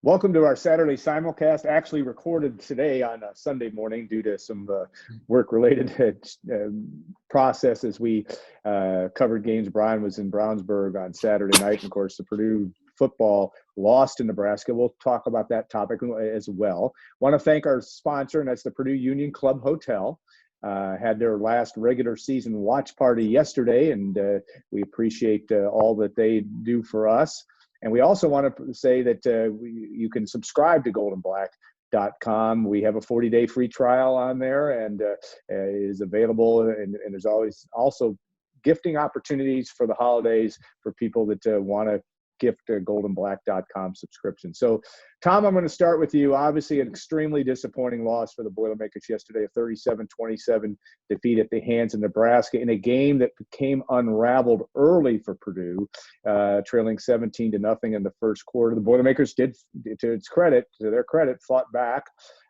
Welcome to our Saturday simulcast, actually recorded today on a Sunday morning due to some work-related processes. We covered games. Brian was in Brownsburg on Saturday night, and of course, the Purdue football lost in Nebraska. We'll talk about that topic as well. Want to thank our sponsor, and that's the Purdue Union Club Hotel. Had their last regular season watch party yesterday, and we appreciate all that they do for us. And we also want to say that you can subscribe to goldenblack.com. We have a 40-day free trial on there, and it is available. And there's always also gifting opportunities for the holidays for people that want to gift a goldenblack.com subscription. So, Tom, I'm going to start with you. Obviously, an extremely disappointing loss for the Boilermakers yesterday, a 37-27 defeat at the hands of Nebraska in a game that became unraveled early for Purdue, trailing 17-0 in the first quarter. The Boilermakers did, to their credit, fought back,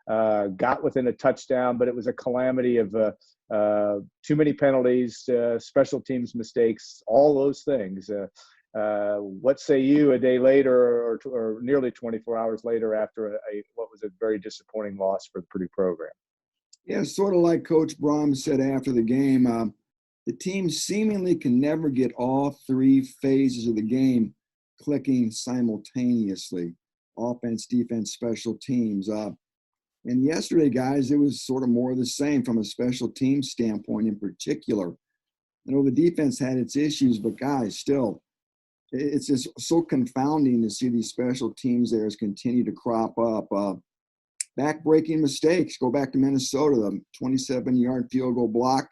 got within a touchdown, but it was a calamity of too many penalties, special teams mistakes, all those things. What say you a day later or nearly 24 hours later after what was a very disappointing loss for the Purdue program? Yeah, sort of like Coach Brom said after the game, the team seemingly can never get all three phases of the game clicking simultaneously: offense, defense, special teams. And yesterday, guys, it was sort of more of the same from a special team standpoint in particular. I know the defense had its issues, but guys, still, it's just so confounding to see these special teams there continue to crop up. Back-breaking mistakes. Go back to Minnesota, the 27-yard field goal block,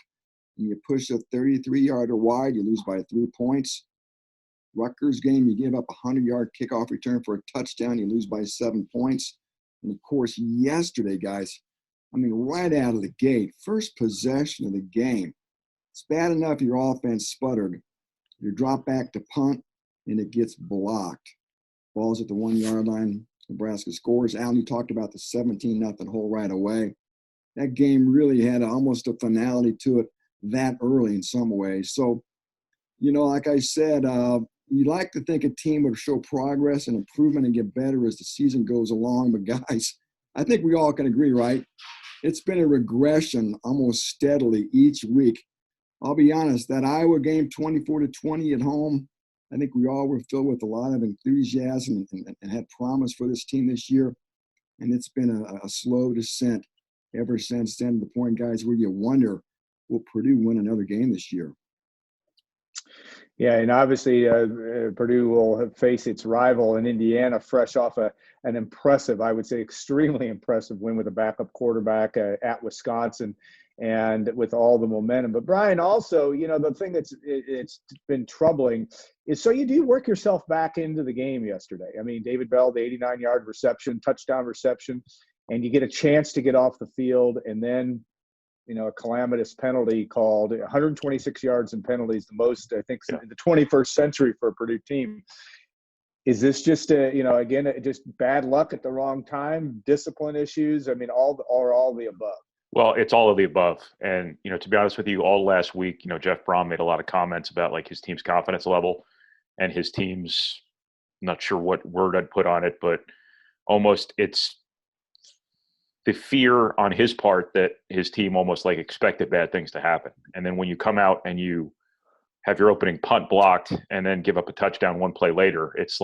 and you push a 33-yarder wide, you lose by 3 points. Rutgers game, you give up a 100-yard kickoff return for a touchdown, you lose by 7 points. And, of course, yesterday, guys, right out of the gate, first possession of the game, it's bad enough your offense sputtered. You drop back to punt, and it gets blocked. Ball's at the 1-yard line. Nebraska scores. Alan, you talked about the 17-0 hole right away. That game really had almost a finality to it that early in some ways. So, like I said, you like to think a team would show progress and improvement and get better as the season goes along. But, guys, I think we all can agree, right? It's been a regression almost steadily each week. I'll be honest, that Iowa game 24-20 at home, I think we all were filled with a lot of enthusiasm and had promise for this team this year. And it's been a slow descent ever since then, to the point, guys, where you wonder, will Purdue win another game this year? Yeah, and obviously Purdue will face its rival in Indiana fresh off an impressive, I would say extremely impressive win with a backup quarterback at Wisconsin, and with all the momentum. But Brian, also, the thing it's been troubling is, so you do work yourself back into the game yesterday. David Bell, the 89-yard touchdown reception, and you get a chance to get off the field, and then a calamitous penalty called, 126 yards in penalties, the most, I think, in the 21st century for a Purdue team. Is this just, again, just bad luck at the wrong time, discipline issues? All the above? Well, it's all of the above. And, to be honest with you, all last week, Jeff Brom made a lot of comments about his team's confidence level and his team's, not sure what word I'd put on it, but almost it's the fear on his part that his team almost expected bad things to happen. And then when you come out and you have your opening punt blocked and then give up a touchdown one play later, it's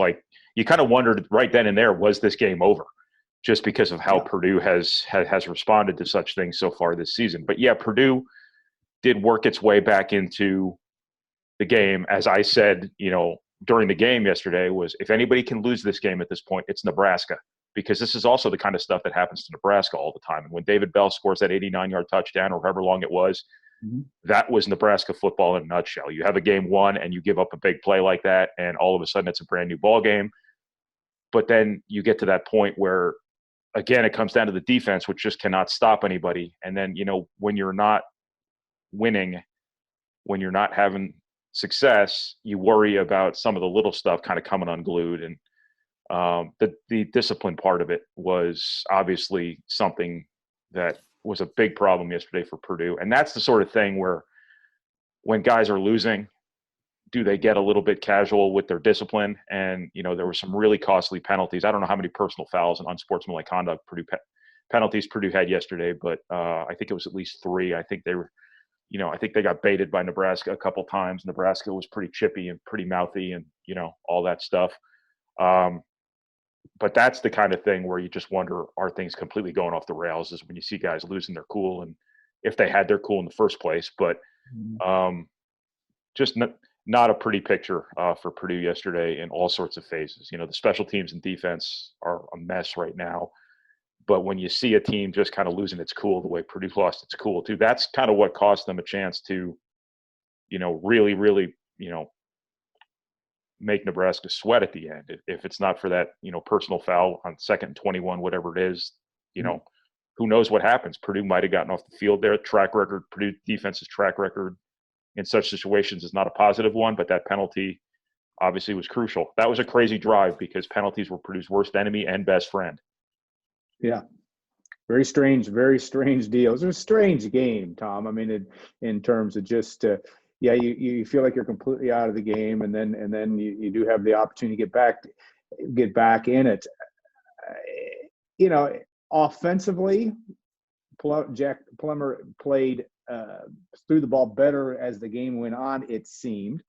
you kind of wondered right then and there, was this game over? Just because of how Purdue has responded to such things so far this season. But yeah, Purdue did work its way back into the game. As I said, during the game yesterday, was if anybody can lose this game at this point, it's Nebraska, because this is also the kind of stuff that happens to Nebraska all the time. And when David Bell scores that 89-yard touchdown, or however long it was, that was Nebraska football in a nutshell. You have a game won and you give up a big play like that, and all of a sudden it's a brand new ball game. But then you get to that point where, again, it comes down to the defense, which just cannot stop anybody. And then, when you're not winning, when you're not having success, you worry about some of the little stuff kind of coming unglued. And the discipline part of it was obviously something that was a big problem yesterday for Purdue. And that's the sort of thing where when guys are losing, do they get a little bit casual with their discipline? And, there were some really costly penalties. I don't know how many personal fouls and unsportsmanlike conduct penalties Purdue had yesterday, but I think it was at least 3. I think they were, I think they got baited by Nebraska a couple times. Nebraska was pretty chippy and pretty mouthy and, all that stuff. But that's the kind of thing where you just wonder, are things completely going off the rails, is when you see guys losing their cool, and if they had their cool in the first place. But just not a pretty picture for Purdue yesterday in all sorts of phases. The special teams and defense are a mess right now. But when you see a team just kind of losing its cool the way Purdue lost its cool too, that's kind of what cost them a chance to, really, really, make Nebraska sweat at the end. If it's not for that, personal foul on 2nd and 21, whatever it is, who knows what happens. Purdue might have gotten off the field there. Purdue defense's track record in such situations is not a positive one, but that penalty obviously was crucial. That was a crazy drive because penalties were Purdue's worst enemy and best friend. Yeah. Very strange deal. It was a strange game, Tom. I mean, in terms of just, you feel like you're completely out of the game, and then you do have the opportunity to get back in it. Offensively, Jack Plummer played threw the ball better as the game went on, it seemed.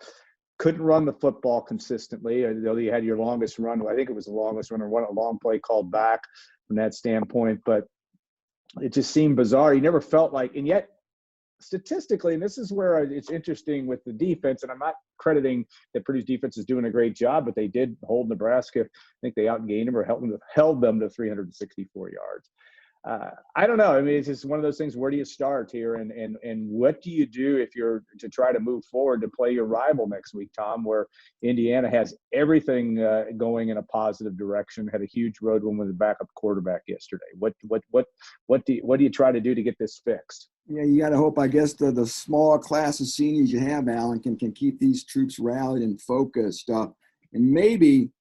Couldn't run the football consistently, though you had your longest run. I think it was the longest run, or a long play called back from that standpoint. But it just seemed bizarre. You never felt like, and yet statistically, and this is where it's interesting with the defense, and I'm not crediting that Purdue's defense is doing a great job, but they did hold Nebraska. I think they outgained them or held them to 364 yards. I don't know. I mean, it's just one of those things. Where do you start here, and what do you do if you're to try to move forward to play your rival next week, Tom? Where Indiana has everything going in a positive direction. Had a huge road win with a backup quarterback yesterday. What do you try to do to get this fixed? Yeah, you got to hope, I guess, the small class of seniors you have, Alan, can keep these troops rallied and focused. And maybe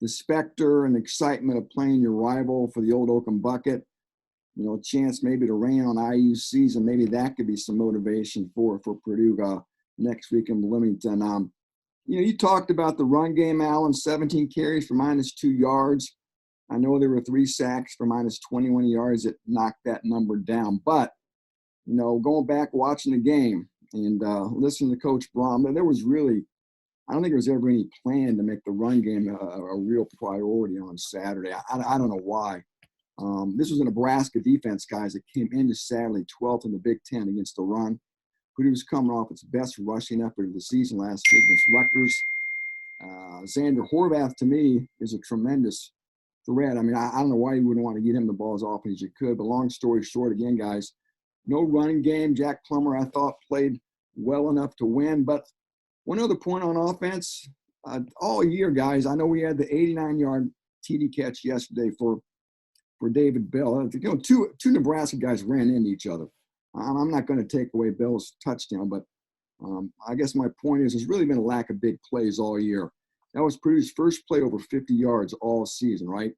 the specter and excitement of playing your rival for the old Oakham bucket, a chance maybe to rain on IU's season, maybe that could be some motivation for Purdue next week in Bloomington. You talked about the run game, Alan, 17 carries for -2 yards. I know there were 3 sacks for -21 yards that knocked that number down. But, going back, watching the game and listening to Coach Brom, there was really, I don't think there was ever any plan to make the run game a real priority on Saturday. I don't know why. This was a Nebraska defense, guys, that came into Saturday 12th in the Big Ten against the run. Purdue was coming off its best rushing effort of the season last week against Rutgers. Xander Horvath, to me, is a tremendous threat. I mean, I don't know why you wouldn't want to get him the ball as often as you could, but long story short, again, guys, no running game. Jack Plummer, I thought, played well enough to win. But one other point on offense, all year, guys, I know we had the 89-yard TD catch yesterday for David Bell. Two Nebraska guys ran into each other. I'm not going to take away Bell's touchdown, but I guess my point is there's really been a lack of big plays all year. That was Purdue's first play over 50 yards all season, right?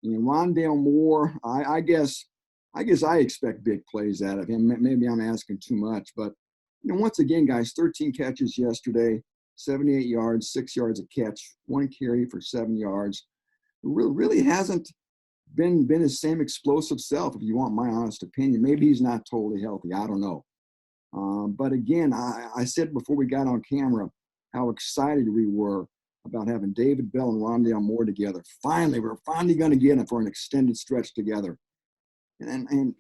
And Rondale Moore, I guess I expect big plays out of him. Maybe I'm asking too much, but once again, guys, 13 catches yesterday, 78 yards, 6 yards a catch, 1 carry for 7 yards. Really hasn't been his same explosive self, if you want my honest opinion. Maybe he's not totally healthy. I don't know. But again, I said before we got on camera how excited we were about having David Bell and Rondale Moore together. We're finally going to get them for an extended stretch together. And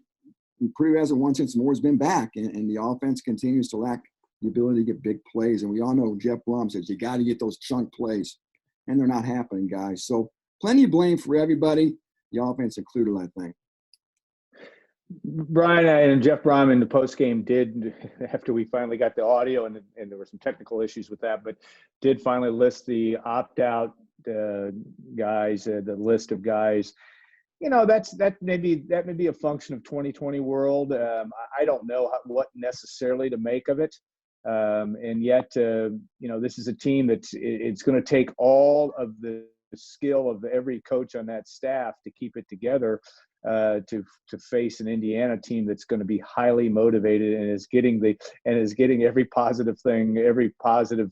Purdue hasn't won since Moore's been back, and the offense continues to lack the ability to get big plays. And we all know Jeff Blum says you got to get those chunk plays, and they're not happening, guys. So plenty of blame for everybody, the offense included, I think. Brian and Jeff Brom in the postgame did, after we finally got the audio, and there were some technical issues with that, but did finally list the opt-out guys, the list of guys. That may be a function of 2020 world. I don't know what necessarily to make of it. And yet, this is a team it's going to take all of the skill of every coach on that staff to keep it together to face an Indiana team that's going to be highly motivated and is getting every positive thing, every positive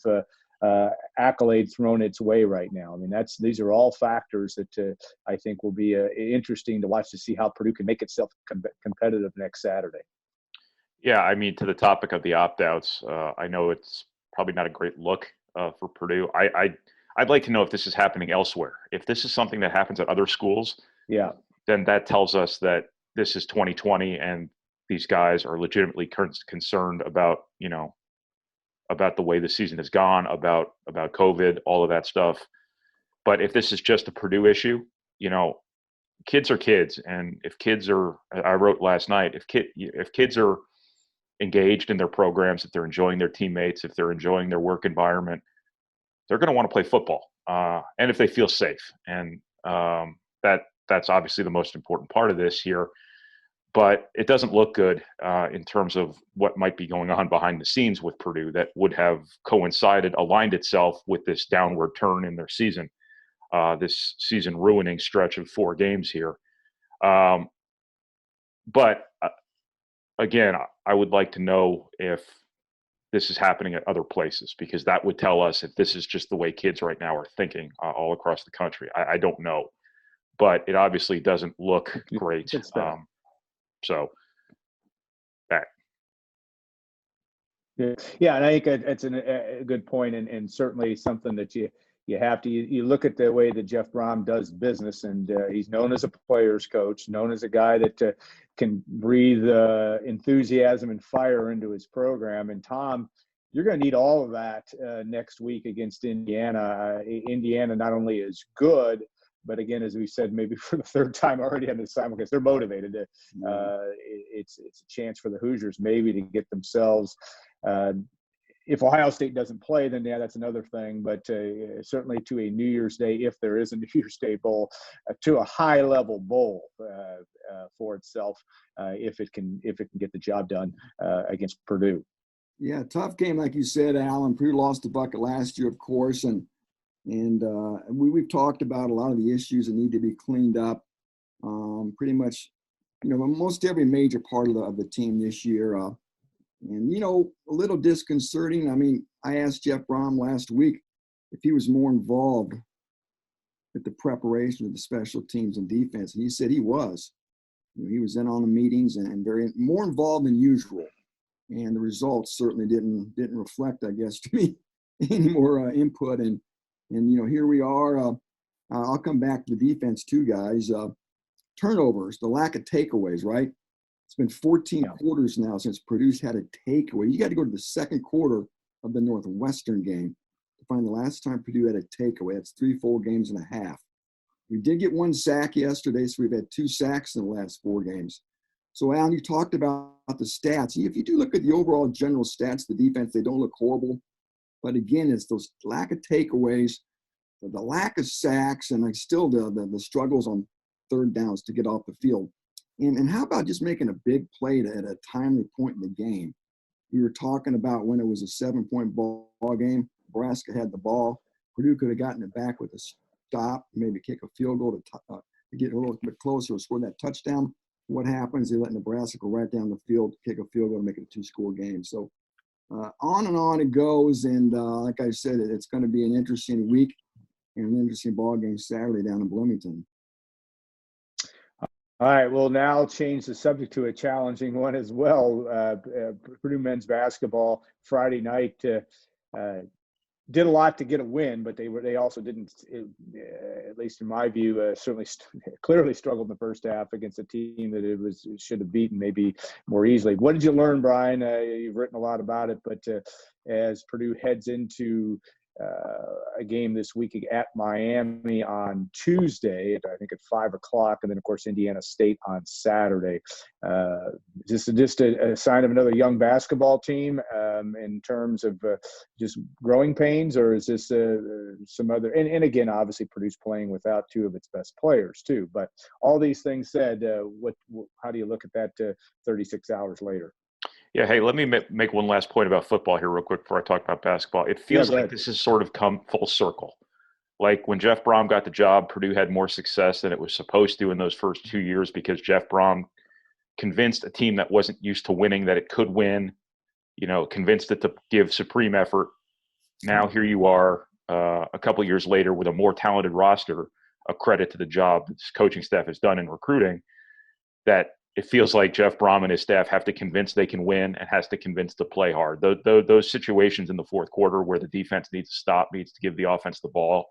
accolade thrown its way right now. I mean, these are all factors that I think will be interesting to watch to see how Purdue can make itself competitive next Saturday. Yeah, I mean, to the topic of the opt-outs, I know it's probably not a great look for Purdue. I'd like to know if this is happening elsewhere. If this is something that happens at other schools, yeah, then that tells us that this is 2020 and these guys are legitimately concerned about, about the way the season has gone, about COVID, all of that stuff. But if this is just a Purdue issue, kids are kids, and if kids are, I wrote last night, if kids are engaged in their programs, if they're enjoying their teammates, if they're enjoying their work environment, they're going to want to play football, and if they feel safe, and that's obviously the most important part of this here. But it doesn't look good in terms of what might be going on behind the scenes with Purdue that would have aligned itself with this downward turn in their season, this season ruining stretch of 4 games here. But again, I would like to know if this is happening at other places, because that would tell us if this is just the way kids right now are thinking all across the country. I don't know, but it obviously doesn't look great. So that. Yeah, and I think it's a good point, and certainly something that you have to you look at the way that Jeff Brom does business, and he's known as a player's coach, known as a guy that can breathe enthusiasm and fire into his program. And Tom, you're going to need all of that next week against Indiana. Indiana not only is good, but again, as we said, maybe for the 3rd time already on the Simulcast, they're motivated. It's a chance for the Hoosiers maybe to get themselves. If Ohio State doesn't play, then yeah, that's another thing. But certainly to a New Year's Day, if there is a New Year's Day bowl, to a high-level bowl for itself, if it can get the job done against Purdue. Yeah, tough game, like you said, Alan. Purdue lost the bucket last year, of course, and we've talked about a lot of the issues that need to be cleaned up. Pretty much, most every major part of the team this year. And, a little disconcerting. I mean, I asked Jeff Brom last week if he was more involved with the preparation of the special teams and defense, and he said he was. He was in on the meetings and very more involved than usual. And the results certainly didn't reflect, I guess, to me, any more input. And here we are. I'll come back to the defense too, guys. Turnovers, the lack of takeaways, right? It's been 14 quarters now since Purdue's had a takeaway. You got to go to the 2nd quarter of the Northwestern game to find the last time Purdue had a takeaway. That's 3 full games and a half. We did get 1 sack yesterday, so we've had 2 sacks in the last 4 games. So, Alan, you talked about the stats. If you do look at the overall general stats, the defense, they don't look horrible. But again, it's those lack of takeaways, the lack of sacks, and still the struggles on 3rd downs to get off the field. And how about just making a big play at a timely point in the game? We were talking about when it was a 7-point ball game. Nebraska had the ball. Purdue could have gotten it back with a stop, maybe kick a field goal to get a little bit closer or score that touchdown. What happens? They let Nebraska go right down the field, kick a field goal to make it a 2-score game. So on and on it goes. And like I said, it's going to be an interesting week and an interesting ball game Saturday down in Bloomington. All right, we'll now change the subject to a challenging one as well. Purdue men's basketball Friday night did a lot to get a win, but they also didn't, at least in my view, certainly clearly struggled in the first half against a team that it should have beaten maybe more easily. What did you learn, Brian? You've written a lot about it, but as Purdue heads into a game this week at Miami on Tuesday, I think at 5:00, and then of course Indiana State on Saturday. Just a sign of another young basketball team in terms of just growing pains, or is this some other? And again, obviously Purdue's playing without 2 of its best players too. But all these things said, how do you look at that 36 hours later? Yeah, hey, let me make one last point about football here real quick before I talk about basketball. It feels like this has sort of come full circle. Like when Jeff Brom got the job, Purdue had more success than it was supposed to in those first 2 years because Jeff Brom convinced a team that wasn't used to winning that it could win, convinced it to give supreme effort. now here you are a couple of years later with a more talented roster, a credit to the job this coaching staff has done in recruiting, that it feels like Jeff Brom and his staff have to convince they can win and has to convince to play hard. Those situations in the fourth quarter where the defense needs to stop, needs to give the offense the ball,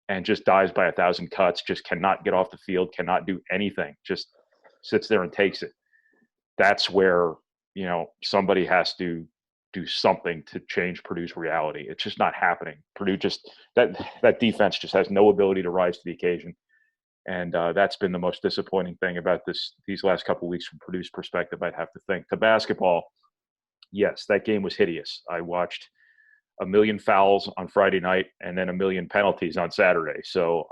and just dies by 1,000 cuts, just cannot get off the field, cannot do anything, just sits there and takes it. That's where, somebody has to do something to change Purdue's reality. It's just not happening. Purdue that defense just has no ability to rise to the occasion. And that's been the most disappointing thing about these last couple of weeks from Purdue's perspective, I'd have to think. To basketball, yes, that game was hideous. I watched a million fouls on Friday night and then a million penalties on Saturday. So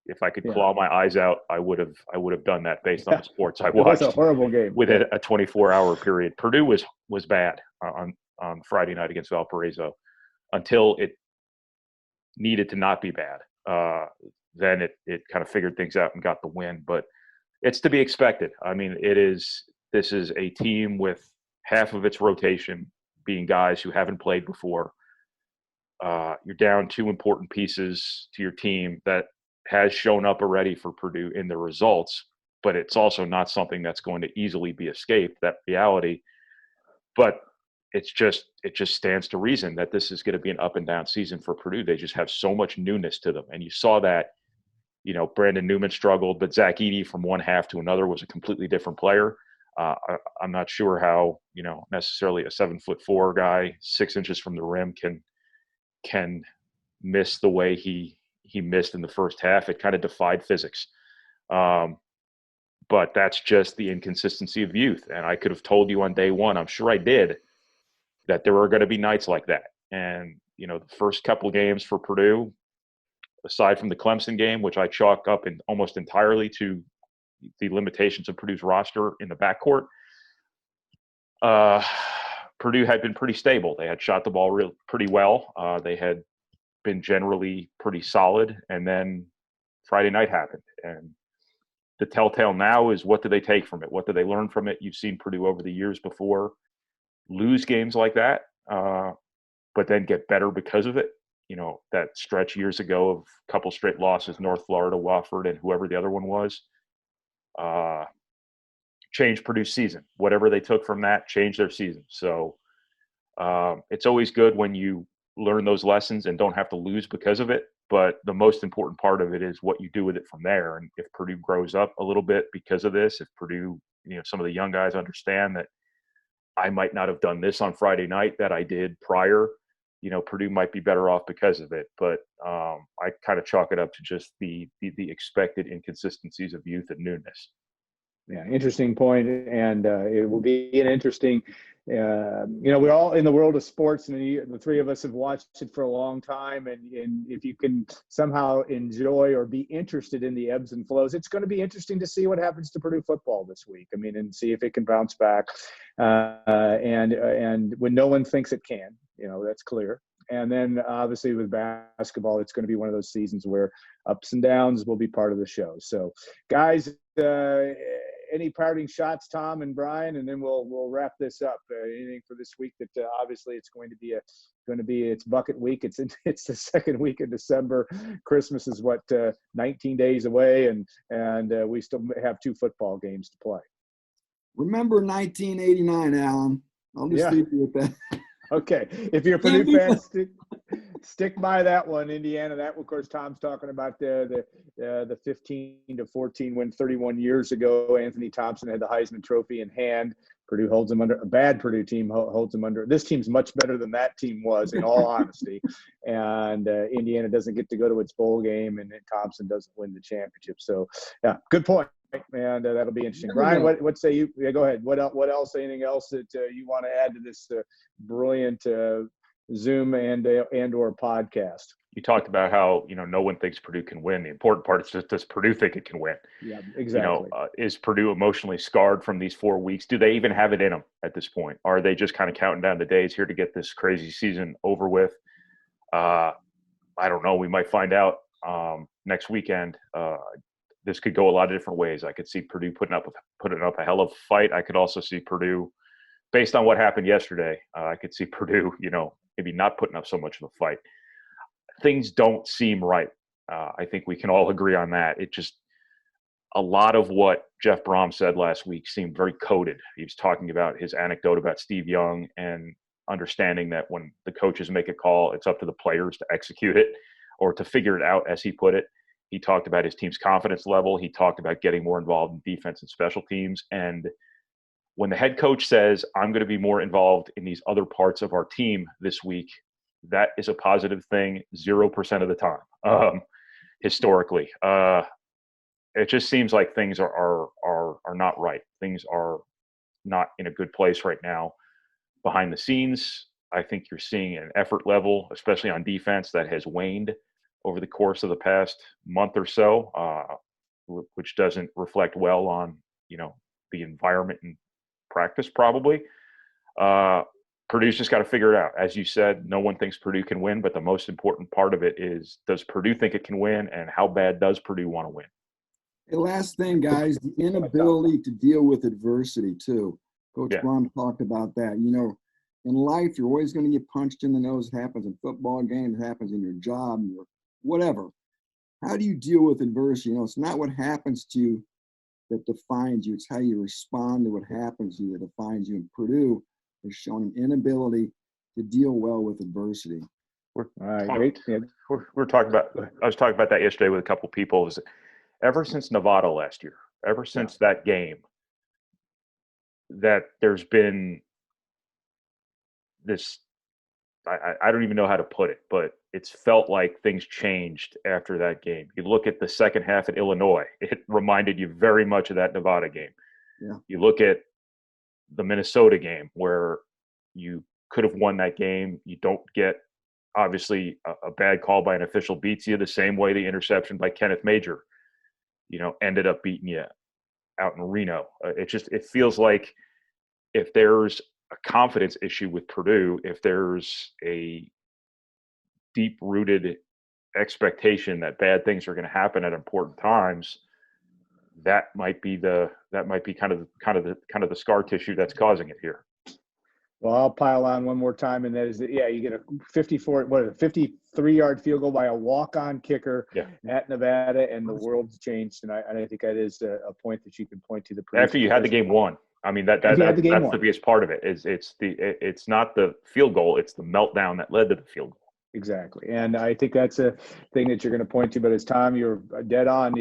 if I could claw my eyes out, I would have done that based on the sports I watched. It was a horrible game. Within a 24-hour period. Purdue was bad on Friday night against Valparaiso until it needed to not be bad. Then it kind of figured things out and got the win. But it's to be expected. I mean, this is a team with half of its rotation being guys who haven't played before. You're down two important pieces to your team that has shown up already for Purdue in the results, but it's also not something that's going to easily be escaped, that reality. But it just stands to reason that this is going to be an up and down season for Purdue. They just have so much newness to them. And you saw that, Brandon Newman struggled, but Zach Edey from one half to another was a completely different player. I'm not sure how, necessarily a 7'4" guy, 6 inches from the rim can miss the way he missed in the first half. It kind of defied physics. But that's just the inconsistency of youth. And I could have told you on day one, I'm sure I did, that there are going to be nights like that. And, the first couple of games for Purdue, aside from the Clemson game, which I chalk up almost entirely to the limitations of Purdue's roster in the backcourt, Purdue had been pretty stable. They had shot the ball pretty well. They had been generally pretty solid. And then Friday night happened. And the telltale now is, what do they take from it? What do they learn from it? You've seen Purdue over the years before lose games like that, but then get better because of it. That stretch years ago of a couple straight losses, North Florida, Wofford, and whoever the other one was, changed Purdue's season. Whatever they took from that changed their season. So it's always good when you learn those lessons and don't have to lose because of it. But the most important part of it is what you do with it from there. And if Purdue grows up a little bit because of this, if Purdue, some of the young guys understand that I might not have done this on Friday night that I did prior, Purdue might be better off because of it. But I kind of chalk it up to just the expected inconsistencies of youth and newness. Yeah, interesting point. And it will be an interesting, we're all in the world of sports, and the three of us have watched it for a long time. And if you can somehow enjoy or be interested in the ebbs and flows, it's going to be interesting to see what happens to Purdue football this week. I mean, and see if it can bounce back. And when no one thinks it can, that's clear. And then obviously with basketball, it's going to be one of those seasons where ups and downs will be part of the show. So guys, any parting shots, Tom and Brian, and then we'll wrap this up. Anything for this week that obviously it's going to be it's bucket week. It's the second week of December. Christmas is 19 days away, and we still have 2 football games to play. Remember 1989, Alan. I'll just leave you with that. Okay. If you're a Purdue fan, stick by that one, Indiana. That, of course, Tom's talking about the 15-14 win 31 years ago. Anthony Thompson had the Heisman Trophy in hand. Purdue holds them under – a bad Purdue team holds them under – this team's much better than that team was, in all honesty. And Indiana doesn't get to go to its bowl game, and Thompson doesn't win the championship. So, yeah, good point. And that'll be interesting. Brian, what say you? Yeah, go ahead. What else? Anything else that you want to add to this brilliant Zoom and or podcast? You talked about how no one thinks Purdue can win. The important part is just, does Purdue think it can win? Yeah, exactly. Is Purdue emotionally scarred from these 4 weeks? Do they even have it in them at this point? Are they just kind of counting down the days here to get this crazy season over with? I don't know. We might find out next weekend. This could go a lot of different ways. I could see Purdue putting up a hell of a fight. I could also see Purdue, based on what happened yesterday, I could see Purdue, maybe not putting up so much of a fight. Things don't seem right. I think we can all agree on that. It just, a lot of what Jeff Brom said last week seemed very coded. He was talking about his anecdote about Steve Young and understanding that when the coaches make a call, it's up to the players to execute it or to figure it out, as he put it. He talked about his team's confidence level. He talked about getting more involved in defense and special teams. And when the head coach says, I'm going to be more involved in these other parts of our team this week, that is a positive thing 0% of the time, historically. It just seems like things are not right. Things are not in a good place right now. Behind the scenes, I think you're seeing an effort level, especially on defense, that has waned over the course of the past month or so, which doesn't reflect well on, the environment and practice probably. Purdue's just got to figure it out. As you said, no one thinks Purdue can win, but the most important part of it is, does Purdue think it can win, and how bad does Purdue want to win? The last thing, guys, the inability to deal with adversity, too. Coach Brom talked about that. In life, you're always going to get punched in the nose. It happens in football games, it happens in your job, whatever. How do you deal with adversity? It's not what happens to you that defines you. It's how you respond to what happens to you that defines you. And Purdue has shown an inability to deal well with adversity. I was talking about that yesterday with a couple of people. Ever since Nevada last year, ever since that game, that there's been this, I don't even know how to put it, but it's felt like things changed after that game. You look at the second half at Illinois, it reminded you very much of that Nevada game. Yeah. You look at the Minnesota game where you could have won that game. You don't get, obviously, a bad call by an official beats you the same way the interception by Kenneth Major, ended up beating you out in Reno. It feels like if there's a confidence issue with Purdue, if there's a deep-rooted expectation that bad things are going to happen at important times, that might be kind of the scar tissue that's causing it here. Well, I'll pile on one more time, and that is that, you get a 53-yard field goal by a walk-on kicker at Nevada, and the world's changed. And I think that is a point that you can point to. After you had the game won. I mean, that's the biggest part of it. It's not the field goal; it's the meltdown that led to the field goal. Exactly, and I think that's a thing that you're going to point to. But as Tom, you're dead on.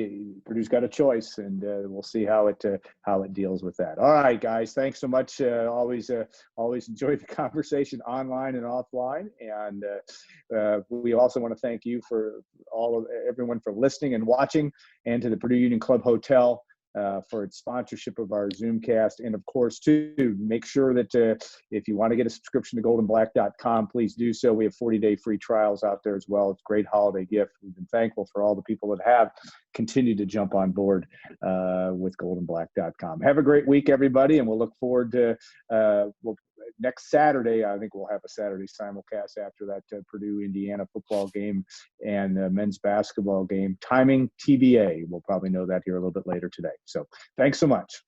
Purdue's got a choice, and we'll see how it deals with that. All right, guys, thanks so much. Always enjoy the conversation online and offline, and we also want to thank you for everyone for listening and watching, and to the Purdue Union Club Hotel for its sponsorship of our Zoomcast. And of course, too, make sure that if you want to get a subscription to goldenblack.com, please do so. We have 40-day free trials out there as well. It's a great holiday gift. We've been thankful for all the people that have continued to jump on board with goldenblack.com. Have a great week, everybody, and we'll look forward to next Saturday. I think we'll have a Saturday simulcast after that Purdue-Indiana football game and men's basketball game. Timing TBA. We'll probably know that here a little bit later today. So thanks so much.